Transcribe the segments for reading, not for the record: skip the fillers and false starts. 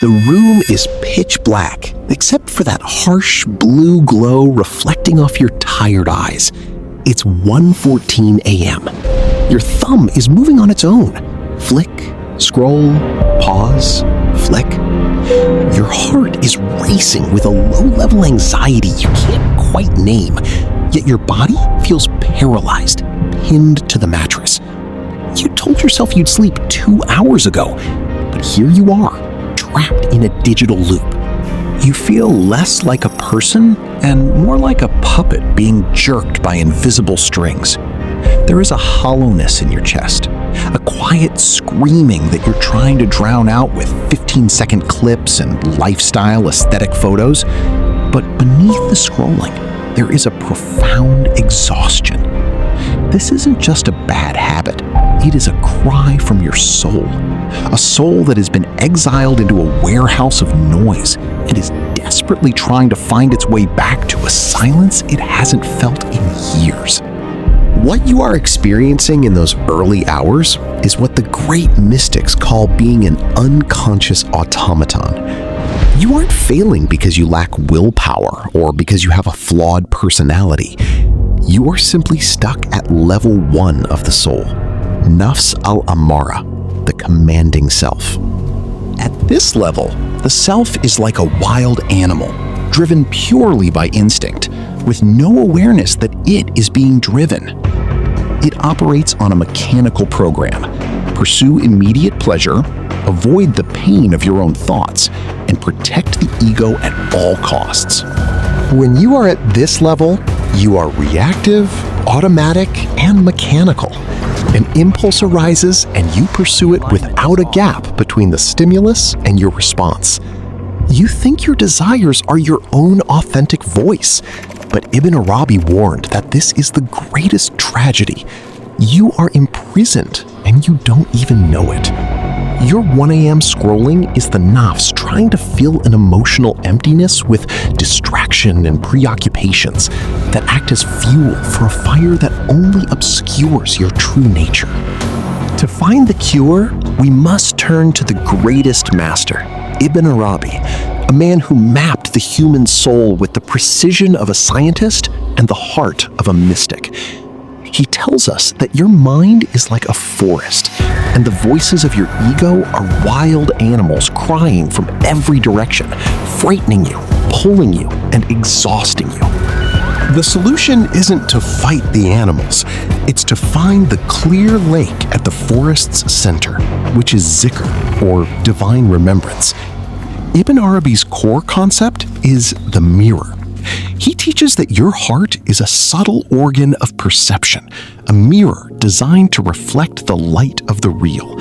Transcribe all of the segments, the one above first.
The room is pitch black, except for that harsh blue glow reflecting off your tired eyes. It's 1:14 a.m. Your thumb is moving on its own. Flick, scroll, pause, flick. Your heart is racing with a low-level anxiety you can't quite name, yet your body feels paralyzed, pinned to the mattress. You told yourself you'd sleep 2 hours ago, but here you are, trapped in a digital loop. You feel less like a person and more like a puppet being jerked by invisible strings. There is a hollowness in your chest, a quiet screaming that you're trying to drown out with 15-second clips and lifestyle aesthetic photos. But beneath the scrolling, there is a profound exhaustion. This isn't just a bad habit. It is a cry from your soul, a soul that has been exiled into a warehouse of noise and is desperately trying to find its way back to a silence it hasn't felt in years. What you are experiencing in those early hours is what the great mystics call being an unconscious automaton. You aren't failing because you lack willpower or because you have a flawed personality. You are simply stuck at level 1 of the soul, Nafs al-Ammara, the commanding self. At this level, the self is like a wild animal, driven purely by instinct, with no awareness that it is being driven. It operates on a mechanical program. Pursue immediate pleasure, avoid the pain of your own thoughts, and protect the ego at all costs. When you are at this level, you are reactive, automatic, and mechanical. An impulse arises and you pursue it without a gap between the stimulus and your response. You think your desires are your own authentic voice, but Ibn Arabi warned that this is the greatest tragedy. You are imprisoned and you don't even know it. Your 1 a.m. scrolling is the Nafs trying to fill an emotional emptiness with distraction and preoccupations that act as fuel for a fire that only obscures your true nature. To find the cure, we must turn to the greatest master, Ibn Arabi, a man who mapped the human soul with the precision of a scientist and the heart of a mystic. He tells us that your mind is like a forest, and the voices of your ego are wild animals crying from every direction, frightening you, pulling you, and exhausting you. The solution isn't to fight the animals, it's to find the clear lake at the forest's center, which is zikr, or divine remembrance. Ibn Arabi's core concept is the mirror. He teaches that your heart is a subtle organ of perception, a mirror designed to reflect the light of the real.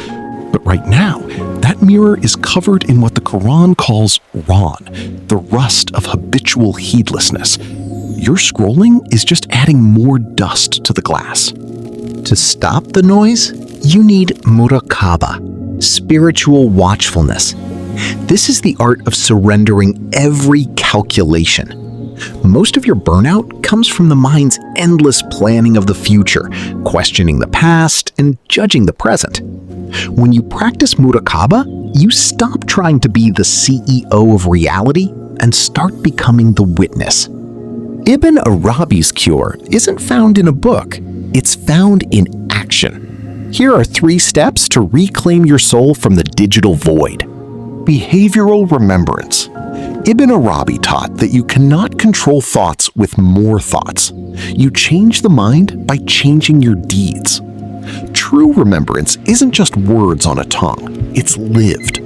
But right now, that mirror is covered in what the Quran calls ran, the rust of habitual heedlessness. Your scrolling is just adding more dust to the glass. To stop the noise, you need Muraqaba, spiritual watchfulness. This is the art of surrendering every calculation. Most of your burnout comes from the mind's endless planning of the future, questioning the past, and judging the present. When you practice Muraqaba, you stop trying to be the CEO of reality and start becoming the witness. Ibn Arabi's cure isn't found in a book, it's found in action. Here are 3 steps to reclaim your soul from the digital void. Behavioral remembrance. Ibn Arabi taught that you cannot control thoughts with more thoughts. You change the mind by changing your deeds. True remembrance isn't just words on a tongue, it's lived.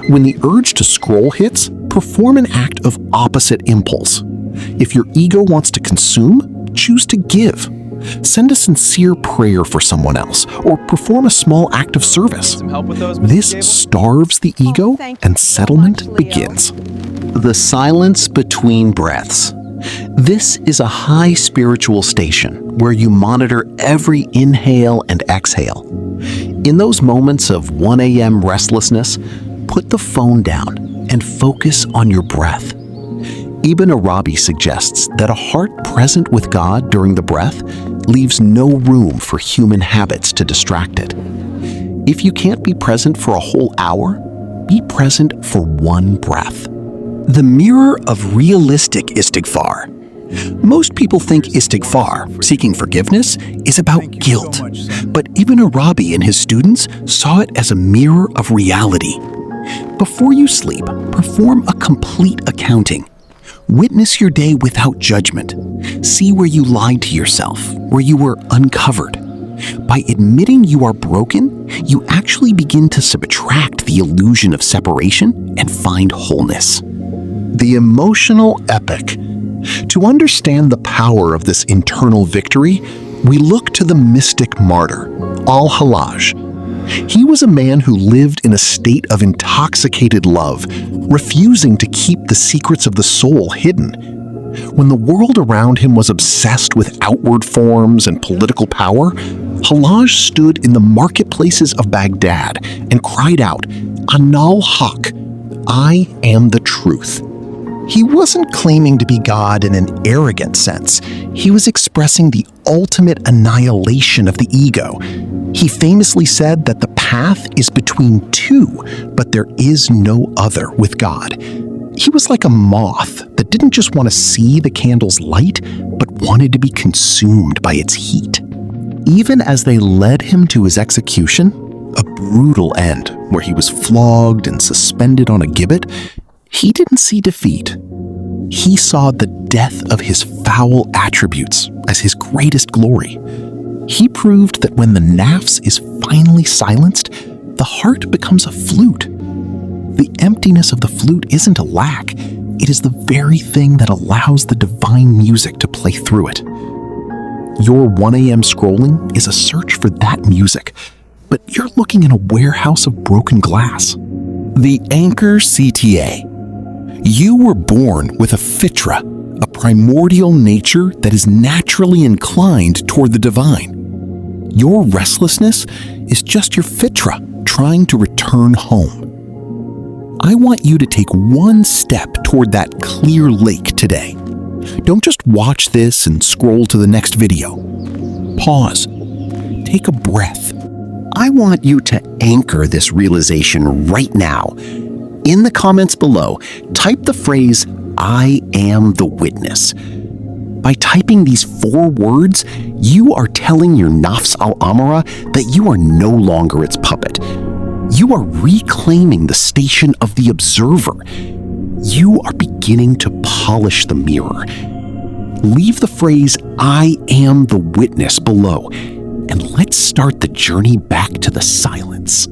When the urge to scroll hits, perform an act of opposite impulse. If your ego wants to consume, choose to give. Send a sincere prayer for someone else, or perform a small act of service. This starves the ego, and settlement begins. The silence between breaths. This is a high spiritual station where you monitor every inhale and exhale. In those moments of 1 a.m. restlessness, put the phone down and focus on your breath. Ibn Arabi suggests that a heart present with God during the breath leaves no room for human habits to distract it. If you can't be present for a whole hour, be present for one breath. The mirror of realistic istighfar. Most people think istighfar, seeking forgiveness, is about guilt. But Ibn Arabi and his students saw it as a mirror of reality. Before you sleep, perform a complete accounting. Witness your day without judgment. See where you lied to yourself, where you were uncovered. By admitting you are broken, you actually begin to subtract the illusion of separation and find wholeness. The emotional epic. To understand the power of this internal victory, we look to the mystic martyr, al-Hallaj. He was a man who lived in a state of intoxicated love, refusing to keep the secrets of the soul hidden. When the world around him was obsessed with outward forms and political power, Hallaj stood in the marketplaces of Baghdad and cried out, "Ana al-Haq, I am the truth." He wasn't claiming to be God in an arrogant sense. He was expressing the ultimate annihilation of the ego. He famously said that the path is between two, but there is no other with God. He was like a moth that didn't just want to see the candle's light, but wanted to be consumed by its heat. Even as they led him to his execution, a brutal end where he was flogged and suspended on a gibbet, he didn't see defeat. He saw the death of his foul attributes as his greatest glory. He proved that when the Nafs is finally silenced, the heart becomes a flute. The emptiness of the flute isn't a lack, it is the very thing that allows the divine music to play through it. Your 1 a.m. scrolling is a search for that music, but you're looking in a warehouse of broken glass. The anchor CTA. You were born with a fitra, a primordial nature that is naturally inclined toward the divine. Your restlessness is just your fitra trying to return home. I want you to take one step toward that clear lake today. Don't just watch this and scroll to the next video. Pause. Take a breath. I want you to anchor this realization right now. In the comments below, type the phrase, "I am the witness." By typing these 4 words, you are telling your Nafs al-Ammara that you are no longer its puppet. You are reclaiming the station of the observer. You are beginning to polish the mirror. Leave the phrase, "I am the witness" below, and let's start the journey back to the silence.